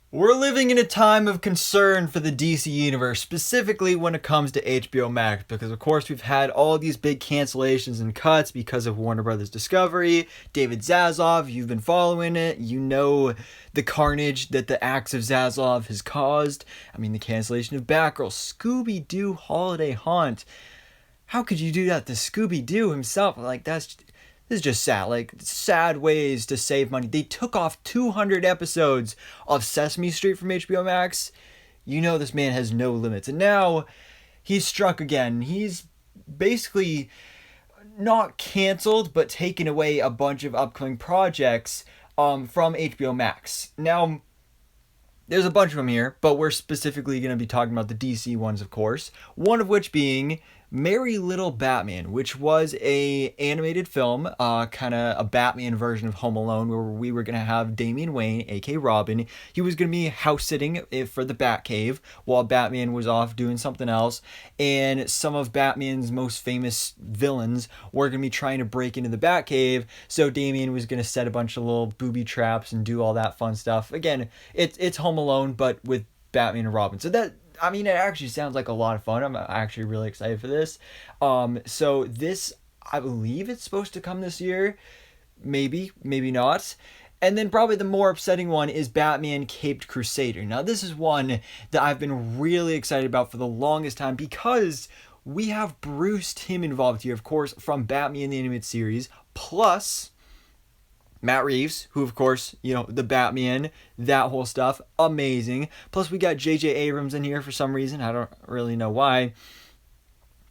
We're living in a time of concern for the DC universe, specifically when it comes to HBO Max, because of course we've had all these big cancellations and cuts because of Warner Brothers Discovery. David Zaslav, you've been following it, you know the carnage that the acts of Zaslav has caused. I mean, the cancellation of Batgirl, Scooby-Doo Holiday Haunt. How could you do that to Scooby-Doo himself? Like, this is just sad. Like, sad ways to save money. They took off 200 episodes of Sesame Street from HBO Max. You know this man has no limits. And now he's struck again. He's basically not canceled, but taken away a bunch of upcoming projects from HBO Max. Now, there's a bunch of them here, but we're specifically going to be talking about the DC ones, of course. One of which being Merry Little Batman, which was a animated film, kind of a Batman version of Home Alone, where we were going to have Damian Wayne, aka Robin. He was going to be house sitting for the Batcave while Batman was off doing something else, and some of Batman's most famous villains were going to be trying to break into the Batcave, so Damian was going to set a bunch of little booby traps and do all that fun stuff. Again, it's Home Alone, but with Batman and Robin. So that, I mean, it actually sounds like a lot of fun. I'm actually really excited for this. So this, I believe it's supposed to come this year. Maybe, maybe not. And then probably the more upsetting one is Batman Caped Crusader. Now, this is one that I've been really excited about for the longest time because we have Bruce Timm involved here, of course, from Batman the Animated Series, plus Matt Reeves, who of course, you know, the Batman, that whole stuff, amazing. Plus we got J.J. Abrams in here for some reason, I don't really know why.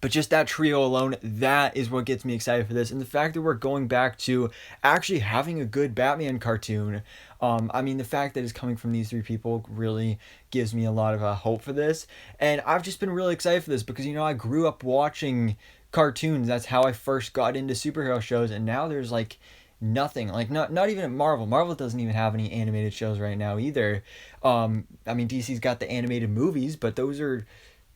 But just that trio alone, that is what gets me excited for this. And the fact that we're going back to actually having a good Batman cartoon, I mean, the fact that it's coming from these three people really gives me a lot of hope for this. And I've just been really excited for this because, you know, I grew up watching cartoons. That's how I first got into superhero shows. And now there's like nothing, like not even at Marvel doesn't even have any animated shows right now either. I mean, DC's got the animated movies, but those are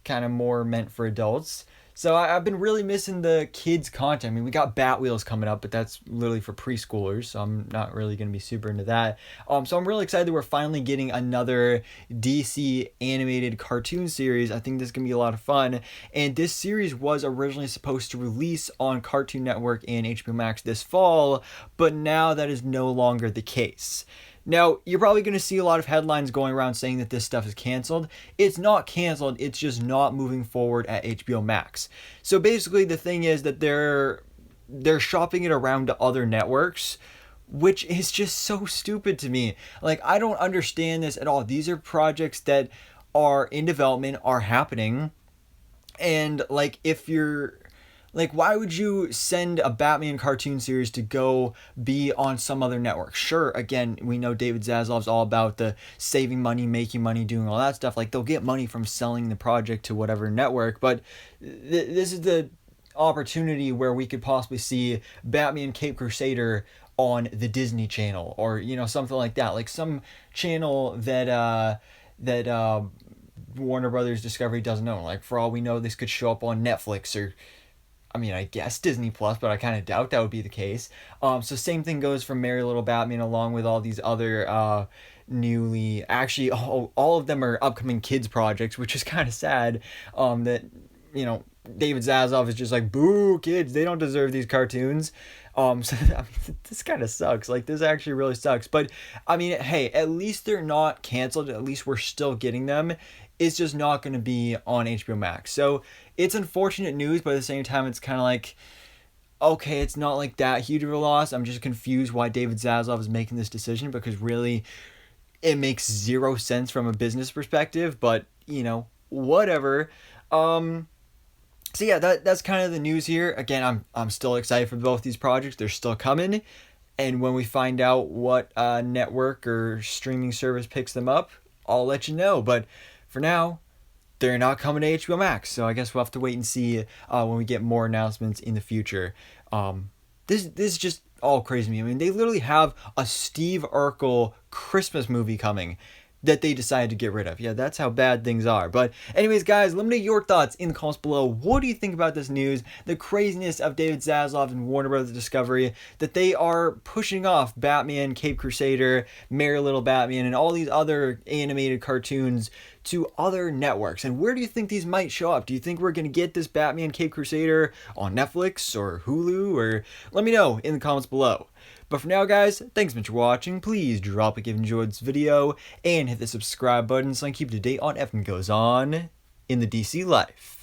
kind of more meant for adults. So I've been really missing the kids content. I mean, we got Batwheels coming up, but that's literally for preschoolers, so I'm not really going to be super into that. So I'm really excited that we're finally getting another DC animated cartoon series. I think this is going to be a lot of fun. And this series was originally supposed to release on Cartoon Network and HBO Max this fall, but now that is no longer the case. Now, you're probably going to see a lot of headlines going around saying that this stuff is canceled. It's not canceled, it's just not moving forward at HBO Max. So basically the thing is that they're shopping it around to other networks, which is just so stupid to me. Like, I don't understand this at all. These are projects that are in development, are happening, and like, if you're like, why would you send a Batman cartoon series to go be on some other network? Sure, again, we know David Zaslav's all about the saving money, making money, doing all that stuff. Like, they'll get money from selling the project to whatever network, but this is the opportunity where we could possibly see Batman Cape Crusader on the Disney Channel, or, you know, something like that. Like some channel that Warner Brothers Discovery doesn't own. Like, for all we know, this could show up on Netflix, or I mean, I guess Disney Plus, but I kind of doubt that would be the case. So same thing goes for Merry Little Batman, along with all these other newly, actually, all of them are upcoming kids projects, which is kind of sad. That, you know, David Zaslav is just like, boo, kids, they don't deserve these cartoons. So I mean, this kind of sucks. Like, this actually really sucks. But I mean, hey, at least they're not canceled. At least we're still getting them. It's just not going to be on HBO Max. So it's unfortunate news, but at the same time, it's kind of like, okay, it's not like that huge of a loss. I'm just confused why David Zaslav is making this decision, because really it makes zero sense from a business perspective, but, you know, whatever. So yeah, that's kind of the news here. Again, I'm still excited for both these projects. They're still coming. And when we find out what network or streaming service picks them up, I'll let you know. But for now, they're not coming to HBO Max. So I guess we'll have to wait and see when we get more announcements in the future. This is just all crazy to me. I mean, they literally have a Steve Urkel Christmas movie coming. that they decided to get rid of. Yeah, that's how bad things are. But anyways, guys, let me know your thoughts in the comments below. What do you think about this news? The craziness of David Zaslav and Warner Bros. Discovery, that they are pushing off Batman, Cape Crusader, Merry Little Batman, and all these other animated cartoons to other networks. And where do you think these might show up? Do you think we're going to get this Batman Cape Crusader on Netflix or Hulu? Or let me know in the comments below. But for now, guys, thanks so much for watching. Please drop a like if you enjoyed this video and hit the subscribe button so I can keep you up to date on everything that goes on in the DC life.